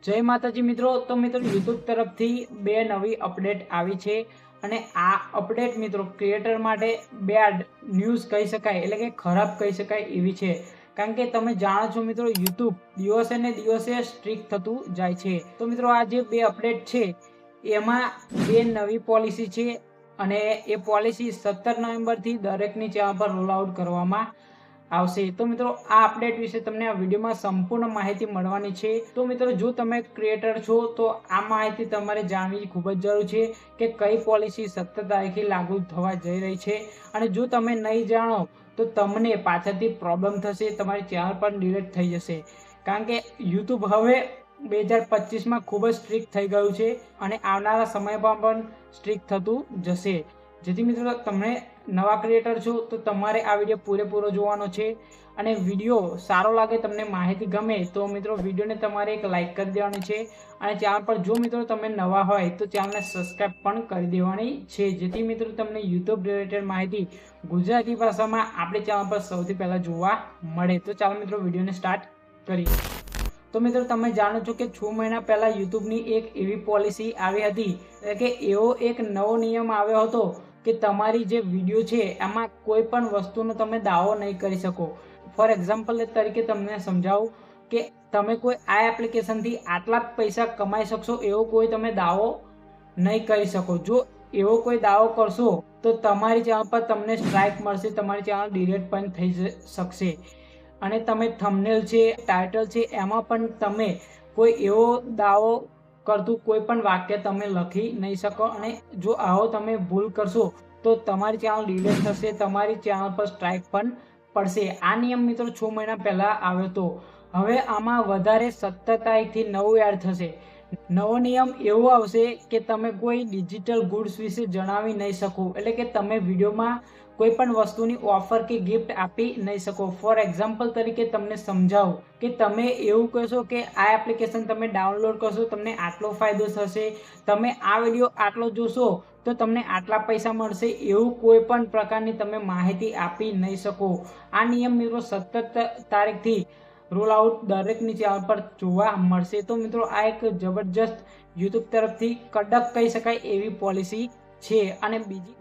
જય માતાજી મિત્રો। તો મિત્રો યુટ્યુબ તરફથી બે નવી અપડેટ આવી છે અને આ અપડેટ મિત્રો ક્રિએટર માટે બેડ ન્યૂઝ કહી શકાય, એટલે કે ખરાબ કહી શકાય એવી છે। કારણ કે તમે જાણો છો મિત્રો, યુટ્યુબ દિવસે ને દિવસે સ્ટ્રિક્ટ થતું જાય છે। તો મિત્રો આ જે બે અપડેટ છે એમાં બે નવી પોલિસી છે અને એ પોલિસી 17 નવેમ્બરથી દરેકની ચેનલ પર રોલ આઉટ કરવામાં આવશે। તો મિત્રો આ અપડેટ વિશે તમને આ વિડીયોમાં સંપૂર્ણ માહિતી મળવાની છે। તો મિત્રો જો તમે ક્રિએટર છો તો આ માહિતી તમારે જાણવી ખૂબ જ જરૂર છે કે કઈ પોલિસી 17 તારીખે લાગુ થવા જઈ રહી છે। અને જો તમે નહીં જાણો તો તમને પાછળથી પ્રોબ્લેમ થશે, તમારી ચેનલ પણ ડિલીટ થઈ જશે। કારણ કે યુટ્યુબ હવે 2025માં ખૂબ જ સ્ટ્રિક્ટ થઈ ગયું છે અને આવનારા સમયમાં પણ સ્ટ્રિક્ટ થતું જશે। જેથી મિત્રો તમે નવા ક્રિએટર છો તો તમારે આ વિડીયો પૂરેપૂરો જોવાનો છે અને વિડીયો સારો લાગે, તમને માહિતી ગમે તો મિત્રો વિડીયોને તમારે એક લાઇક કરી દેવાની છે અને ચેનલ પર જો મિત્રો તમે નવા હોય તો ચેનલને સબસ્ક્રાઇબ પણ કરી દેવાની છે, જેથી મિત્રો તમને યુટ્યુબ રિલેટેડ માહિતી ગુજરાતી ભાષામાં આપણી ચેનલ પર સૌથી પહેલાં જોવા મળે। તો ચાલો મિત્રો વિડીયોને સ્ટાર્ટ કરીએ। તો મિત્રો તમે જાણો છો કે 6 મહિના પહેલા યુટ્યુબની એક એવી પોલિસી આવી હતી, એટલે કે એવો એક નવો નિયમ આવ્યો હતો કે તમારી જે વિડીયો છે એમાં કોઈ પણ વસ્તુનો તમે દાવો નહીં કરી શકો। ફોર એક્ઝામ્પલ તરીકે તમને સમજાવું કે તમે કોઈ આ એપ્લિકેશનથી આટલા પૈસા કમાઈ શકશો એવો કોઈ તમે દાવો નહીં કરી શકો। જો એવો કોઈ દાવો કરશો તો તમારી ચેનલ પર તમને સ્ટ્રાઇક મળશે, તમારી ચેનલ ડિલીટ પણ થઈ શકશે। અને તમે થંબનેલ છે, ટાઇટલ છે, એમાં પણ તમે કોઈ એવો દાવો કરતું કોઈ પણ વાક્ય તમે લખી નહીં શકો અને જો આવો તમે ભૂલ કરશો તો તમારી ચેનલ ડિલીટ થશે, તમારી ચેનલ પર સ્ટ્રાઇક પણ પડશે। આ નિયમ મિત્રો 6 મહિના પહેલાં આવ્યો હતો। હવે આમાં વધારે 17 તારીખથી નવું એડ થશે। નવો નિયમ એવો આવશે કે તમે કોઈ ડિજિટલ ગુડ્સ વિશે જણાવી નહીં શકો, એટલે કે તમે વિડીયોમાં કોઈ પણ વસ્તુની ઓફર કે ગિફ્ટ આપી નહીં શકો। ફોર એક્ઝામ્પલ તરીકે તમને સમજાવું કે તમે એવું કહેશો કે આ એપ્લિકેશન તમે ડાઉનલોડ કરશો તમને આટલો ફાયદો થશે, તમે આ વિડીયો આટલો જોશો તો તમને આટલા પૈસા મળશે, એવું કોઈ પણ પ્રકારની તમે માહિતી આપી નહીં શકો। આ નિયમ મિત્રો 17 તારીખથી રોલ આઉટ દરેકની ચેનલ પર જોવા મળશે। તો મિત્રો આ એક જબરજસ્ત યુટ્યુબ તરફથી કડક કહી શકાય એવી પોલિસી છે। અને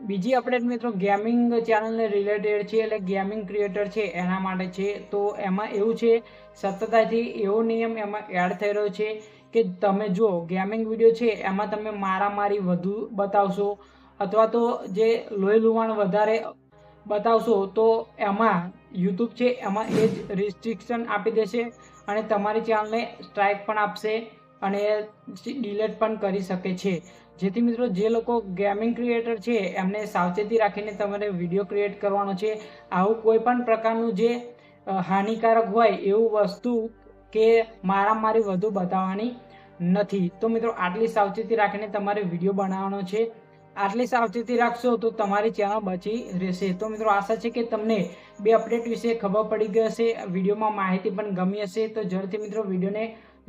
બીજી અપડેટ મિત્રો ગેમિંગ ચેનલને રિલેટેડ છે, એટલે ગેમિંગ ક્રિએટર છે એના માટે છે। તો એમાં એવું છે 17 તારીખથી એવો નિયમ એમાં એડ થઈ રહ્યો છે કે તમે જો ગેમિંગ વિડીયો છે એમાં તમે મારામારી વધુ બતાવશો અથવા તો જે લોહી લુહાણ વધારે બતાવશો તો એમાં યુટ્યુબ છે એમાં એ જ રિસ્ટ્રિક્શન આપી દેશે અને તમારી ચેનલને સ્ટ્રાઇક પણ આપશે અને ડિલીટ પણ કરી શકે છે। જેથી મિત્રો જે લોકો ગેમિંગ ક્રિએટર છે એમને સાવચેતી રાખીને તમારે વિડીયો ક્રિએટ કરવાનો છે। આવું કોઈ પણ પ્રકારનું જે હાનિકારક હોય એવું વસ્તુ કે મારામારી વધુ બતાવવાની નથી। તો મિત્રો આટલી સાવચેતી રાખીને તમારે વિડીયો બનાવવાનો છે। આટલી સાવચેતી રાખશો તો તમારી ચેનલ બચી રહેશે। તો મિત્રો આશા છે કે તમને બે અપડેટ વિશે ખબર પડી ગઈ હશે, વિડીયોમાં માહિતી પણ ગમી હશે। તો જરૂરથી મિત્રો વિડીયોને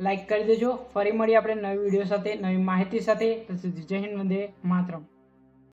લાઇક કરી દેજો। ફરી મળીએ આપણે નવી વિડીયો સાથે, નવી માહિતી સાથે। જય હિન્દ, વંદે માતરમ।